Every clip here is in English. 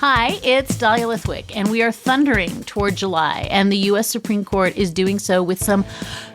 Hi, it's Dahlia Lithwick, and we are thundering toward July, and the U.S. Supreme Court is doing so with some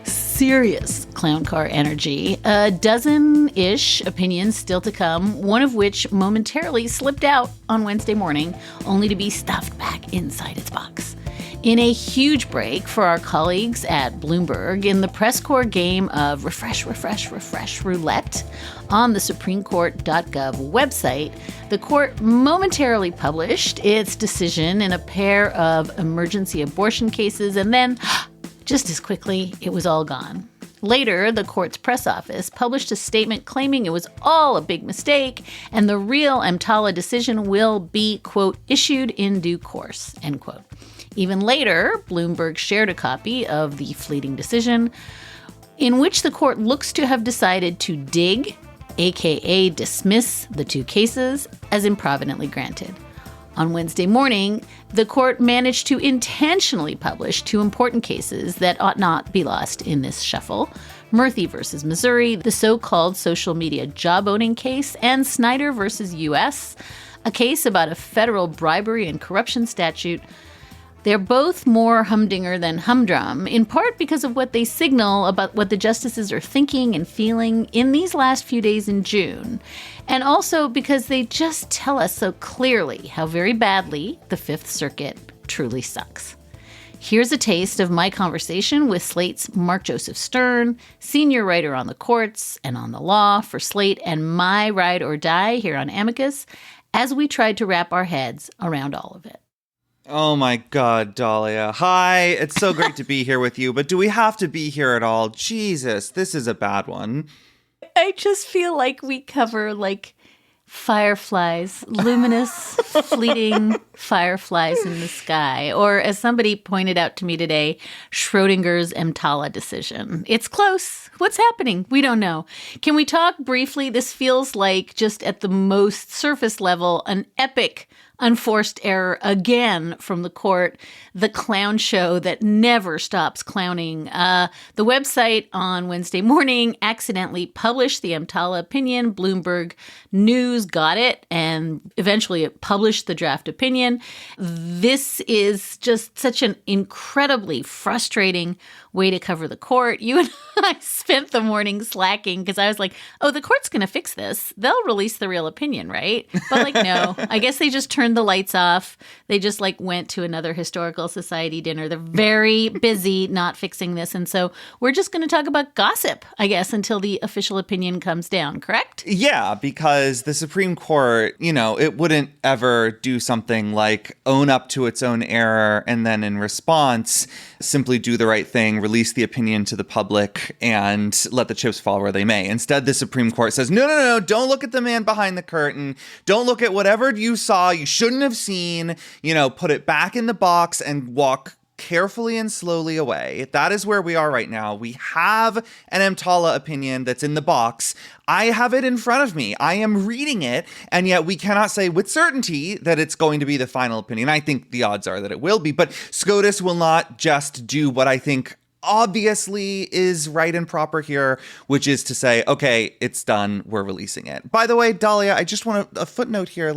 serious clown car energy. A dozen-ish opinions still to come, one of which momentarily slipped out on Wednesday morning, only to be stuffed back inside its box. In a huge break for our colleagues at Bloomberg, in the press corps game of refresh roulette on the SupremeCourt.gov website, the court momentarily published its decision in a pair of emergency abortion cases, and then, just as quickly, it was all gone. Later, the court's press office published a statement claiming it was all a big mistake and the real EMTALA decision will be, quote, issued in due course, end quote. Even later, Bloomberg shared a copy of the fleeting decision in which the court looks to have decided to dig, aka dismiss, the two cases as improvidently granted. On Wednesday morning, the court managed to intentionally publish two important cases that ought not be lost in this shuffle: Murthy versus Missouri, the so-called social media job-owning case, and Snyder versus U.S., a case about a federal bribery and corruption statute. They're both more humdinger than humdrum, in part because of what they signal about what the justices are thinking and feeling in these last few days in June, and also because they just tell us so clearly how very badly the Fifth Circuit truly sucks. Here's a taste of my conversation with Slate's Mark Joseph Stern, senior writer on the courts and on the law for Slate, and my ride or die here on Amicus, as we tried to wrap our heads around all of it. Oh my God, Dahlia. Hi, it's so great to be here with you, but do we have to be here at all? Jesus, this is a bad one. I just feel like we cover fireflies, luminous, fleeting fireflies in the sky. Or as somebody pointed out to me today, Schrodinger's EMTALA decision. It's close. What's happening? We don't know. Can we talk briefly? This feels like, just at the most surface level, an epic unforced error again from the court, the clown show that never stops clowning. The website on Wednesday morning accidentally published the EMTALA opinion. Bloomberg News got it, and eventually it published the draft opinion. This is just such an incredibly frustrating way to cover the court. You and I spent the morning slacking because I was like, oh, the court's going to fix this. They'll release the real opinion, right? But no, I guess they just turned the lights off. They just went to another historical society dinner. They're very busy not fixing this. And so we're just going to talk about gossip, I guess, until the official opinion comes down, correct? Yeah, because the Supreme Court, it wouldn't ever do something like own up to its own error and then in response simply do the right thing, release the opinion to the public, and let the chips fall where they may. Instead, the Supreme Court says, no, don't look at the man behind the curtain. Don't look at whatever you saw you shouldn't have seen. Put it back in the box and walk carefully and slowly away. That is where we are right now. We have an EMTALA opinion that's in the box. I have it in front of me. I am reading it, and yet we cannot say with certainty that it's going to be the final opinion. I think the odds are that it will be, but SCOTUS will not just do what I think obviously is right and proper here, which is to say, okay, it's done, we're releasing it. By the way, Dahlia, I just want a footnote here.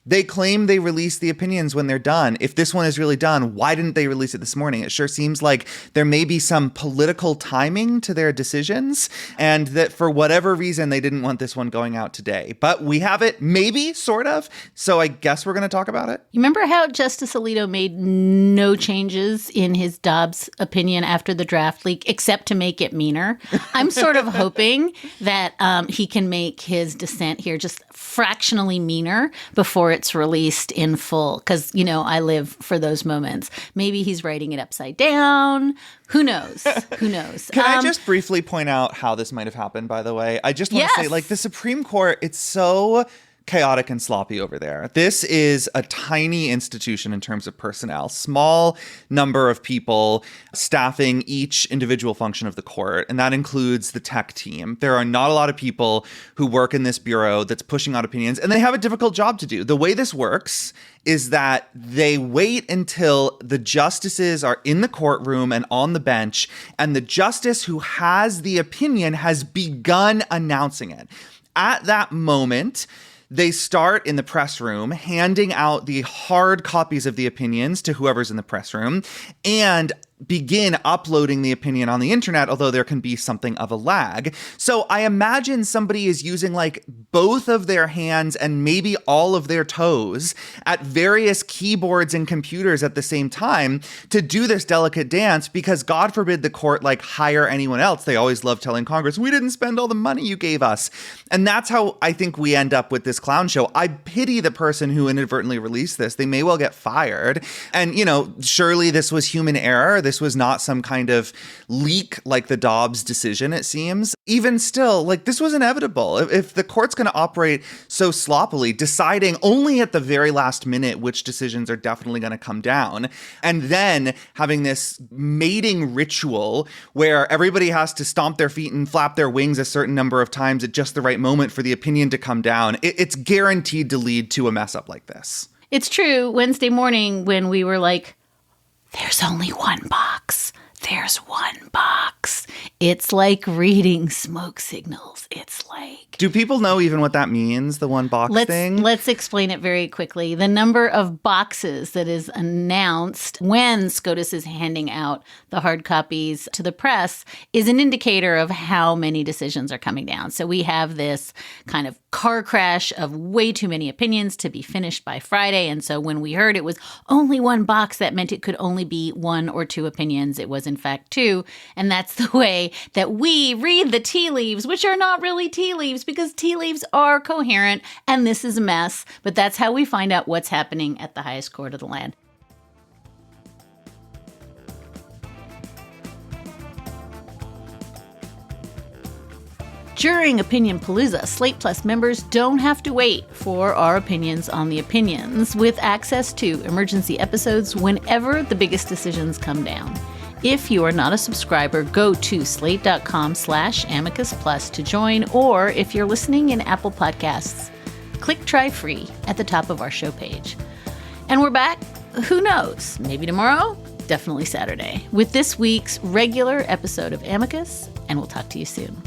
They claim they release the opinions when they're done. If this one is really done, why didn't they release it this morning? It sure seems like there may be some political timing to their decisions, and that for whatever reason, they didn't want this one going out today. But we have it, maybe, sort of. So I guess we're going to talk about it. You remember how Justice Alito made no changes in his Dobbs opinion after the draft leak, except to make it meaner? I'm sort of hoping that he can make his dissent here just fractionally meaner before it's released in full. Because, I live for those moments. Maybe he's writing it upside down. Who knows? Who knows? Can I just briefly point out how this might have happened, by the way? I just want to say, the Supreme Court, it's so chaotic and sloppy over there. This is a tiny institution in terms of personnel, small number of people staffing each individual function of the court, and that includes the tech team. There are not a lot of people who work in this bureau that's pushing out opinions, and they have a difficult job to do. The way this works is that they wait until the justices are in the courtroom and on the bench, and the justice who has the opinion has begun announcing it. At that moment, They start in the press room, handing out the hard copies of the opinions to whoever's in the press room, and begin uploading the opinion on the internet, although there can be something of a lag. So I imagine somebody is using like both of their hands and maybe all of their toes at various keyboards and computers at the same time to do this delicate dance, because God forbid the court like hire anyone else. They always love telling Congress, we didn't spend all the money you gave us. And that's how I think we end up with this clown show. I pity the person who inadvertently released this. They may well get fired. And, you know, surely this was human error. This was not some kind of leak like the Dobbs decision, it seems. Even still, like, this was inevitable. If the court's going to operate so sloppily, deciding only at the very last minute which decisions are definitely going to come down, and then having this mating ritual where everybody has to stomp their feet and flap their wings a certain number of times at just the right moment for the opinion to come down, it's guaranteed to lead to a mess up like this. It's true. Wednesday morning when we were like, there's only one box. There's one box. It's like reading smoke signals. It's like... Do people know even what that means, the one box thing? Let's explain it very quickly. The number of boxes that is announced when SCOTUS is handing out the hard copies to the press is an indicator of how many decisions are coming down. So we have this kind of car crash of way too many opinions to be finished by Friday. And so when we heard it was only one box, that meant it could only be one or two opinions. It was in fact two. And that's the way that we read the tea leaves, which are not really tea leaves because tea leaves are coherent and this is a mess. But that's how we find out what's happening at the highest court of the land. During Opinionpalooza, Slate Plus members don't have to wait for our opinions on the opinions, with access to emergency episodes whenever the biggest decisions come down. If you are not a subscriber, go to slate.com/Amicus Plus to join, or if you're listening in Apple Podcasts, click Try Free at the top of our show page. And we're back, who knows, maybe tomorrow, definitely Saturday, with this week's regular episode of Amicus, and we'll talk to you soon.